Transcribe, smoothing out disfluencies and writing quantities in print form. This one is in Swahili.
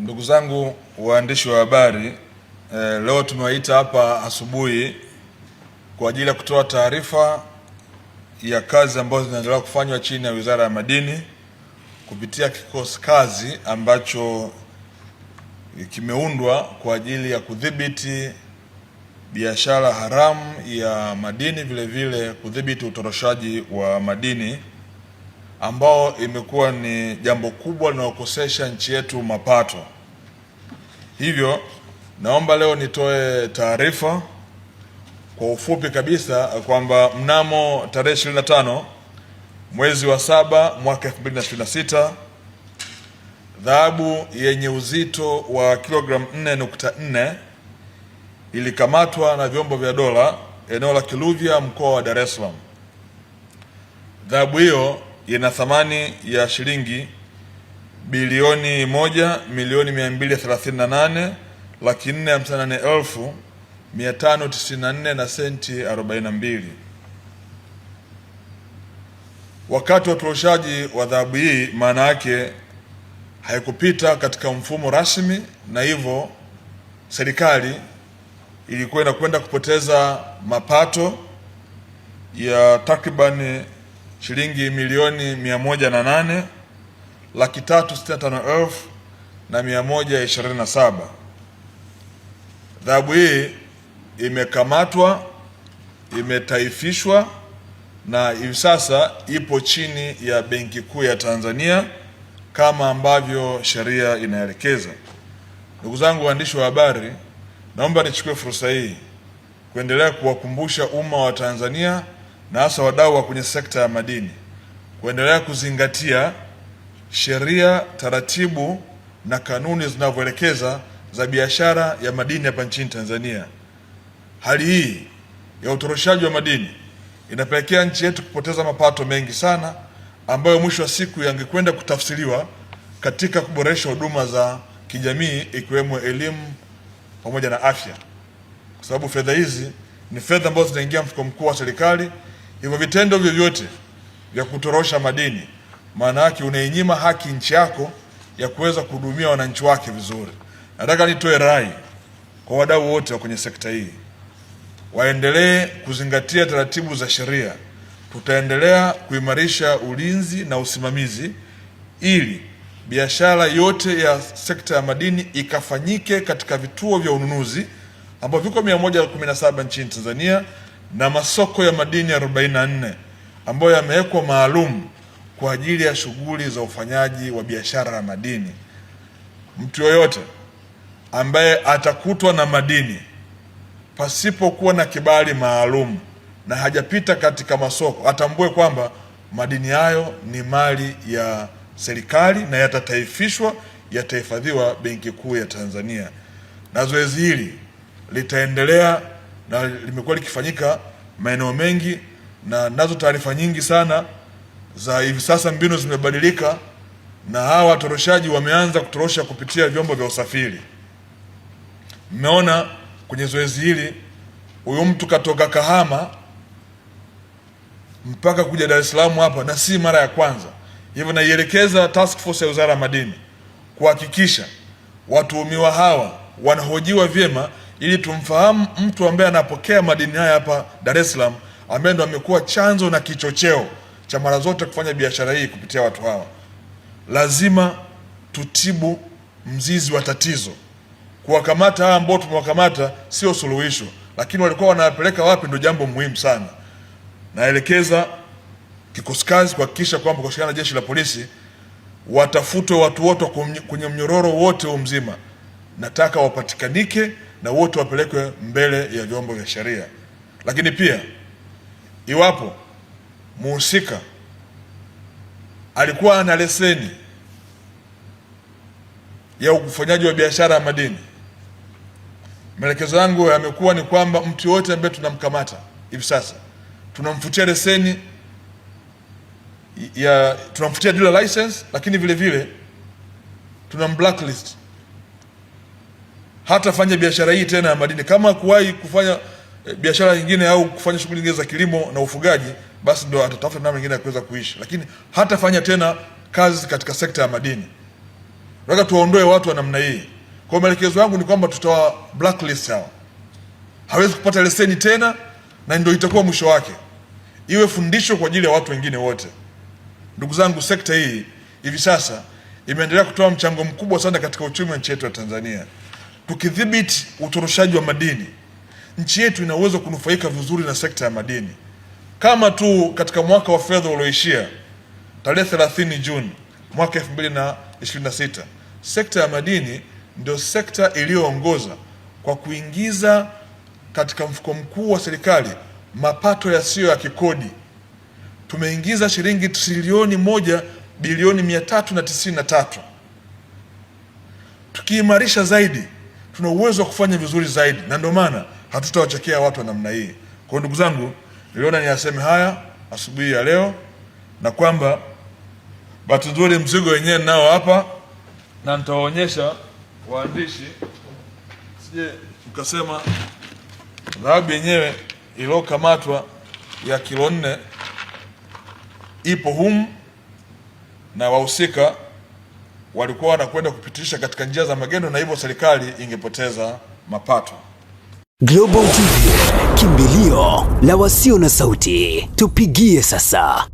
Ndugu zangu waandishi wa habari, leo tumewaita hapa asubuhi kwa ajili ya kutoa taarifa ya kazi ambazo zinaendelea kufanywa chini ya Wizara ya Madini kupitia kikosi kazi ambacho kimeundwa kwa ajili ya kudhibiti biashara haramu ya madini, vile vile kudhibiti utoroshaji wa madini ambao imekuwa ni jambo kubwa linalokosesha nchi yetu mapato. Hivyo naomba leo nitoe taarifa kwa ufupi kabisa kwamba mnamo tarehe 25 mwezi wa 7 mwaka 2026 dhahabu yenye uzito wa kilogramu 4.4 ilikamatwa na vyombo vya dola eneo la Kiluvya, mkoa wa Dar es Salaam. Dhahabu hiyo ina thamani ya shilingi bilioni 1,238,458,594 na senti 42. Wakati wa utoroshaji wa dhahabu hii, maana yake haikupita katika mfumo rasmi, na hivyo serikali ilikuwa inakwenda kupoteza mapato ya takribani shilingi milioni 108,365,127. Dhahabu hii imekamatwa, imetaifishwa na hivi sasa ipo chini ya Benki Kuu ya Tanzania kama ambavyo sheria inaelekeza. Ndugu zangu waandishi wa habari, naomba nichukue fursa hii kuendelea kuwakumbusha umma wa Tanzania na hasa wadau wa kwenye sekta ya madini kuendelea kuzingatia sheria, taratibu na kanuni zinavyoelekeza za biashara ya madini hapa nchini Tanzania. Hali hii ya utoroshaji wa madini inapelekea nchi yetu kupoteza mapato mengi sana ambayo mwisho wa siku yangekwenda kutafsiriwa katika kuboresha huduma za kijamii ikiwemo elimu pamoja na afya, kwa sababu fedha hizi ni fedha ambazo zinaingia mfuko mkuu wa serikali. Hivyo vitendo vyovyote vya kutorosha madini, maana yake unainyima haki nchi yako ya kuweza kuhudumia wananchi wake vizuri. Nataka nitoe rai kwa wadau wote wa kwenye sekta hii waendelee kuzingatia taratibu za sheria. Tutaendelea kuimarisha ulinzi na usimamizi ili biashara yote ya sekta ya madini ikafanyike katika vituo vya ununuzi ambavyo viko 117 nchini Tanzania na masoko ya madini 44 ambayo yamewekwa maalum kwa ajili ya shughuli za ufanyaji wa biashara ya madini. Mtu yoyote ambaye atakutwa na madini pasipokuwa na kibali maalum na hajapita katika masoko, atambue kwamba madini hayo ni mali ya serikali na yatataifishwa, yatahifadhiwa Benki Kuu ya Tanzania. Na zoezi hili litaendelea na limekuwa likifanyika maeneo mengi, na nazo taarifa nyingi sana za hivi sasa mbinu zimebadilika na hawa watoroshaji wameanza kutorosha kupitia vyombo vya usafiri. Mmeona kwenye zoezi hili huyu mtu katoka Kahama mpaka kuja Dar es Salaam hapa, na si mara ya kwanza. Hivyo naielekeza task force ya Wizara ya Madini kuhakikisha watuhumiwa hawa wanahojiwa vyema ili tumfahamu mtu ambaye anapokea madini haya hapa Dar es Salaam, ambaye ndo amekuwa chanzo na kichocheo cha mara zote kufanya biashara hii kupitia watu hawa. Lazima tutibu mzizi wa tatizo. Kuwakamata hawa ambao tumewakamata sio suluhisho, lakini walikuwa wanapeleka wapi ndio jambo muhimu sana. Naelekeza kikosi kazi kuhakikisha kwamba kwa kushirikiana na jeshi la polisi watafutwe watu wote kwenye mnyororo wote mzima. Nataka wapatikanike na wote wapelekwe mbele ya vyombo vya sheria. Lakini pia iwapo muhusika alikuwa ana leseni ya ufanyaji wa biashara ya madini, maelekezo yangu yamekuwa ni kwamba mtu yote ambaye tunamkamata hivi sasa tunamfutia leseni tunamfutia dealer license, lakini vile vile tunam blacklist. Hata fanya biashara hii tena ya madini. Kama kuwahi kufanya biashara nyingine au kufanya shughuli nyingine za kilimo na ufugaji, basi ndio atatafuta namna nyingine ya kuweza kuishi, lakini hata fanya tena kazi katika sekta ya madini. Nataka tuwaondoe watu wa namna hii. Kwa maelekezo yangu ni kwamba tutawa blacklist hao. Hawezi kupata leseni tena, na ndio itakuwa mwisho wake. Iwe fundisho kwa ajili ya watu wengine wote. Ndugu zangu, sekta hii hivi sasa imeendelea kutoa mchango mkubwa sana katika uchumi wa nchi yetu ya Tanzania. Tukidhibiti utoroshaji wa madini, nchi yetu ina uwezo kunufaika vizuri na sekta ya madini. Kama tu katika mwaka wa fedha ulioishia tarehe 30 Juni mwaka 2026, sekta ya madini ndio sekta iliyoongoza kwa kuingiza katika mfuko mkuu wa serikali mapato yasiyo ya kikodi. Tumeingiza shilingi trilioni 1 bilioni 393. Tukiimarisha zaidi, tuna uwezo wa kufanya vizuri zaidi, na ndio maana hatutawachekea watu wa namna hii. Kwa ndugu zangu, niliona niyaseme haya asubuhi ya leo, na kwamba bahati nzuri mzigo wenyewe nao hapa, na nitawaonyesha waandishi, sije mkasema dhahabu yenyewe iliyokamatwa ya kilo 4 ipo humu, na wahusika walikuwa wanakwenda kupitisha katika njia za magendo, na hivyo serikali ingepoteza mapato. Global TV, kimbilio la wasio na sauti. Tupigie sasa.